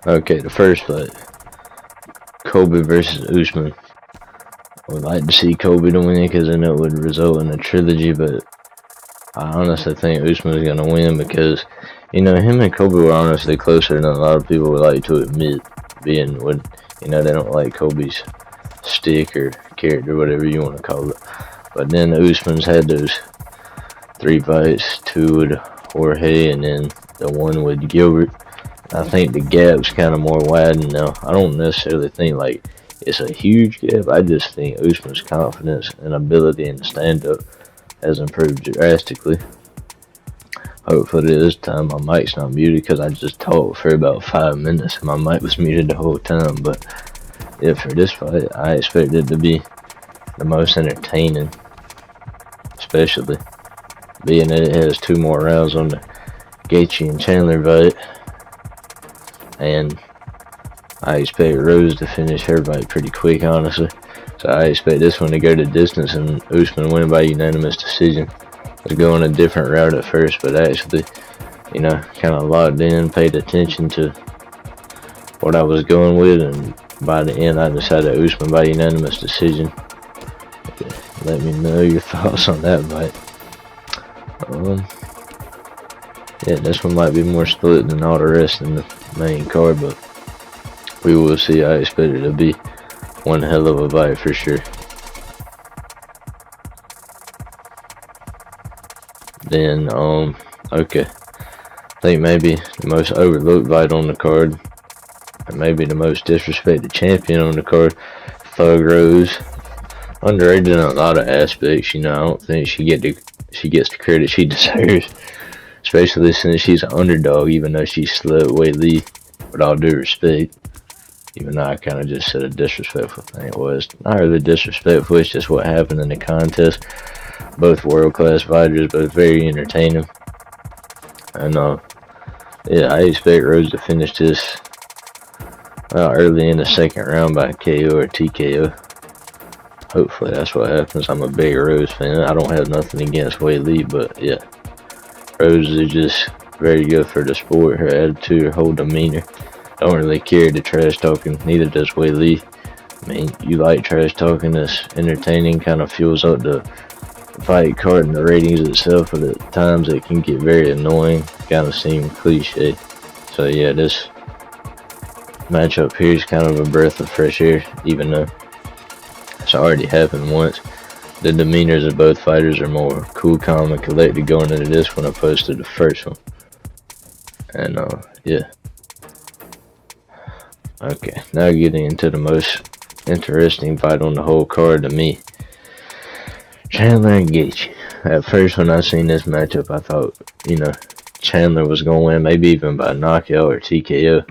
Okay, the first fight, Kobe versus Usman. I would like to see Kobe to win because then it would result in a trilogy, but I honestly think Usman is going to win because, him and Kobe were honestly closer than a lot of people would like to admit, being when, they don't like Kobe's stick or character, whatever you want to call it. But then Usman's had those 3 fights, 2 with Jorge and then the 1 with Gilbert. I think the gap's kind of more widened now. I don't necessarily think it's a huge gap. I just think Usman's confidence and ability in the stand-up has improved drastically. Hopefully this time my mic's not muted because I just talked for about 5 minutes and my mic was muted the whole time. But yeah, for this fight, I expect it to be the most entertaining, especially being that it has 2 more rounds on the Gaethje and Chandler fight. And I expect Rose to finish her fight pretty quick, honestly. So I expect this one to go the distance and Usman win by unanimous decision. I was going a different route at first, but actually, kind of locked in, paid attention to what I was going with, and by the end I decided Usman by unanimous decision. Let me know your thoughts on that fight. Yeah, this one might be more split than all the rest in the main card, but we will see. I expect it to be one hell of a fight for sure. Then, okay. I think maybe the most overlooked fight on the card, or maybe the most disrespected champion on the card, Thug Rose. Underrated in a lot of aspects, I don't think she gets the credit she deserves. Especially since she's an underdog, even though she slept Wei with all due respect. Even though I kind of just said a disrespectful thing. It was not really disrespectful, it's just what happened in the contest. Both world-class fighters, both very entertaining. And yeah, I expect Rose to finish this early in the second round by KO or TKO. Hopefully that's what happens. I'm a big Rose fan. I don't have nothing against Wei, but yeah. Rose is just very good for the sport. Her attitude, her whole demeanor. Don't really care the trash talking. Neither does Wei. I mean, you like trash talking. It's entertaining. Kind of fuels up the fight card and the ratings itself. But at times it can get very annoying. Kind of seem cliche. So yeah, this matchup here is kind of a breath of fresh air. Even though it's already happened once. The demeanors of both fighters are more cool, calm, and collected going into this one opposed to the first one. And yeah. Okay, now getting into the most interesting fight on the whole card to me. Chandler and Gaethje. At first when I seen this matchup, I thought, Chandler was going to win, maybe even by knockout or TKO.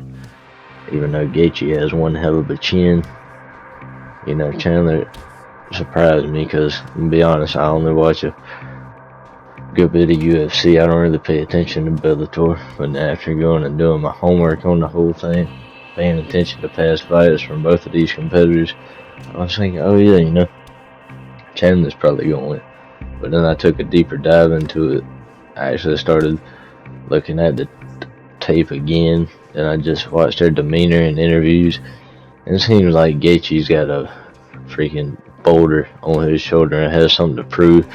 Even though Gaethje has one hell of a chin. Chandler surprised me because, to be honest, I only watch a good bit of UFC. I don't really pay attention to Bellator, but after going and doing my homework on the whole thing, paying attention to past fights from both of these competitors, I was thinking, oh yeah, Chandler's probably going to win. But then I took a deeper dive into it. I actually started looking at the tape again, and I just watched their demeanor and interviews, and it seems like Gaethje's got a freaking boulder on his shoulder and has something to prove,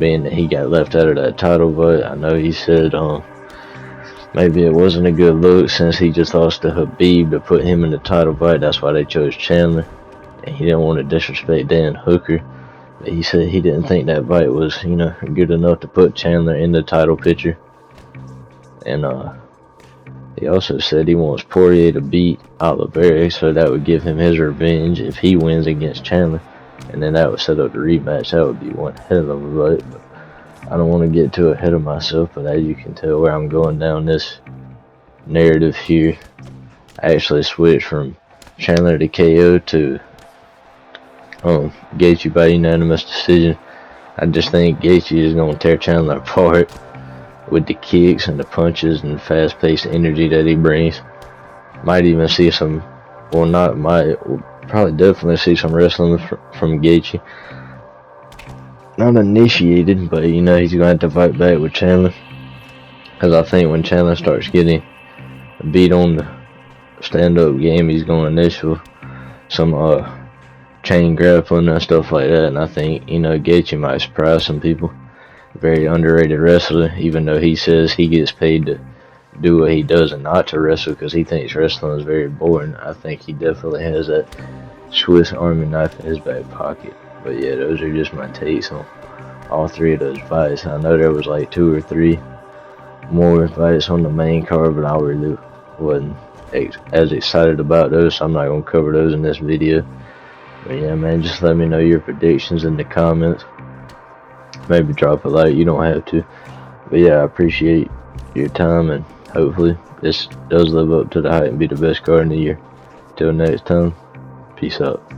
being that he got left out of that title fight. I know he said maybe it wasn't a good look since he just lost to Habib to put him in the title fight. That's why they chose Chandler, and he didn't want to disrespect Dan Hooker. But he said he didn't think that fight was good enough to put Chandler in the title picture. And he also said he wants Poirier to beat Oliveira, so that would give him his revenge if he wins against Chandler. And then that would set up the rematch. That would be one hell of a fight. But I don't want to get too ahead of myself, but as you can tell where I'm going down this narrative here, I actually switched from Chandler to KO to Gaethje by unanimous decision. I just think Gaethje is going to tear Chandler apart with the kicks and the punches and fast-paced energy that he brings. Might even see some, we'll probably definitely see some wrestling from Gaethje. Not initiated, but he's going to have to fight back with Chandler. Because I think when Chandler starts getting beat on the stand-up game. He's going initial, some chain grappling and stuff like that. And I think, you know, Gaethje might surprise some people. Very underrated wrestler, even though he says he gets paid to do what he does and not to wrestle because he thinks wrestling is very boring. I think he definitely has that Swiss Army knife in his back pocket. But yeah, those are just my takes on all three of those fights. I know there was like 2 or 3 more fights on the main card, but I really wasn't as excited about those, so I'm not going to cover those in this video. But yeah, man, just let me know your predictions in the comments. Maybe drop a like, you don't have to. But yeah, I appreciate your time, and hopefully this does live up to the hype and be the best card in the year. Till next time, peace out.